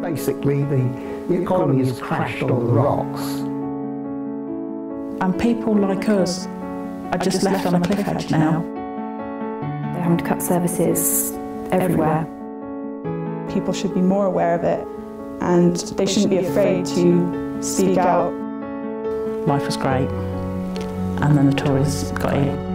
Basically, the economy has crashed on the rocks. And people like us are just left on a cliff edge now. They're having to cut services everywhere. People should be more aware of it, and they shouldn't be afraid to speak out. Life was great, and then the Tories got in.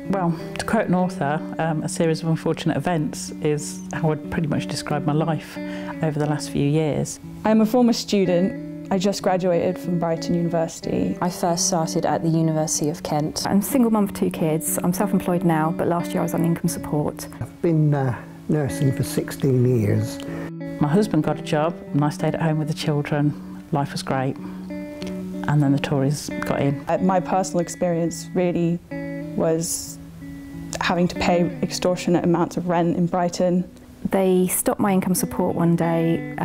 Well, to quote an author, a series of unfortunate events is how I'd pretty much describe my life over the last few years. I'm a former student. I just graduated from Brighton University. I first started at the University of Kent. I'm a single mum of 2 kids. I'm self-employed now, but last year I was on income support. I've been nursing for 16 years. My husband got a job and I stayed at home with the children. Life was great. And then the Tories got in. My personal experience really was having to pay extortionate amounts of rent in Brighton. They stopped my income support one day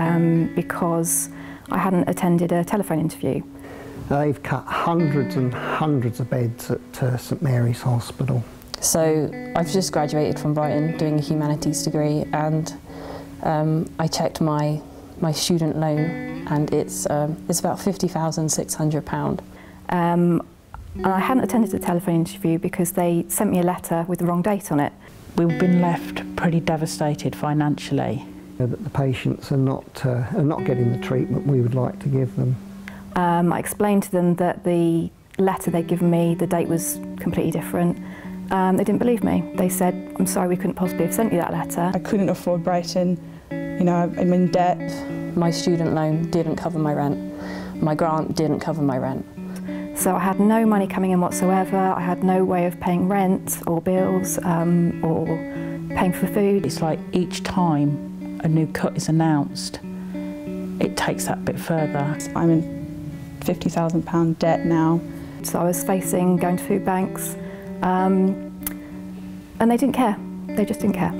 because I hadn't attended a telephone interview. They've cut hundreds and hundreds of beds at St Mary's Hospital. So I've just graduated from Brighton doing a humanities degree, and I checked my student loan, and it's about £50,600. And I hadn't attended a telephone interview because they sent me a letter with the wrong date on it. We've been left pretty devastated financially. That the patients are not getting the treatment we would like to give them. I explained to them that the letter they'd given me, the date was completely different. They didn't believe me. They said, "I'm sorry, we couldn't possibly have sent you that letter." I couldn't afford Brighton. You know, I'm in debt. My student loan didn't cover my rent. My grant didn't cover my rent. So I had no money coming in whatsoever. I had no way of paying rent or bills or paying for food. It's like each time a new cut is announced, it takes that bit further. I'm in £50,000 debt now. So I was facing going to food banks, and they didn't care. They just didn't care.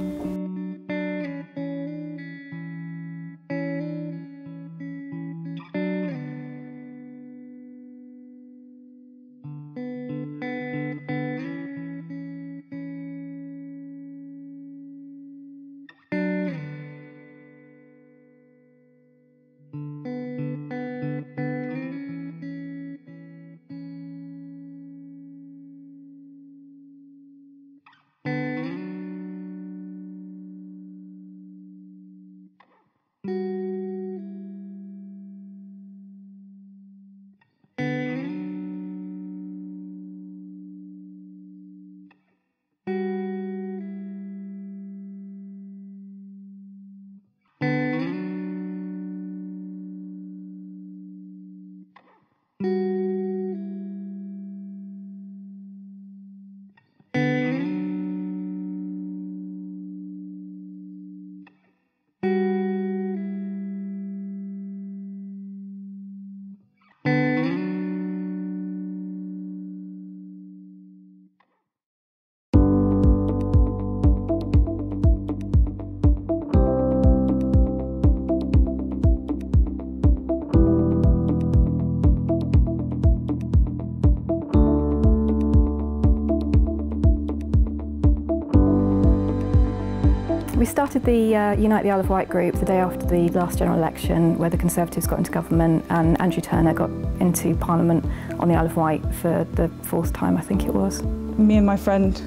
We started the Unite the Isle of Wight group the day after the last general election, where the Conservatives got into government and Andrew Turner got into Parliament on the Isle of Wight for the 4th time, I think it was. Me and my friend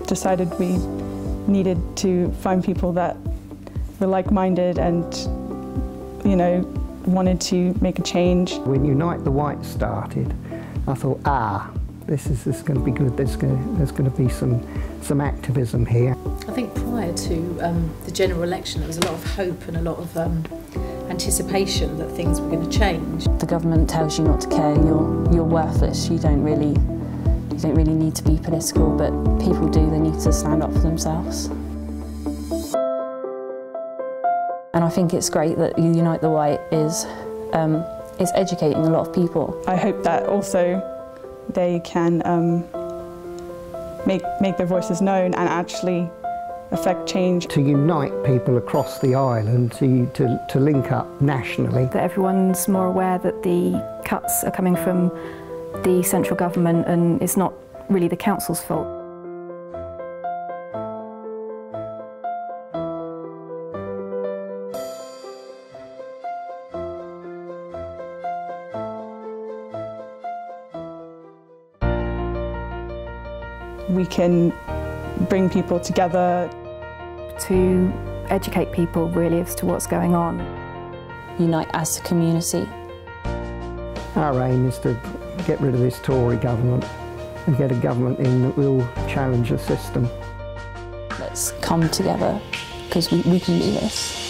decided we needed to find people that were like-minded and, you know, wanted to make a change. When Unite the Wight started, I thought, this is going to be good. There's going to be some activism here. I think prior to the general election, there was a lot of hope and a lot of anticipation that things were going to change. The government tells you not to care. You're worthless. You don't really need to be political, but people do. They need to stand up for themselves. And I think it's great that Unite the Wight is educating a lot of people. I hope that also they can make their voices known and actually affect change. To unite people across the island, to link up nationally. That everyone's more aware that the cuts are coming from the central government and it's not really the council's fault. we can bring people together. To educate people really as to what's going on. Unite as a community. Our aim is to get rid of this Tory government and get a government in that will challenge the system. Let's come together because we can do this.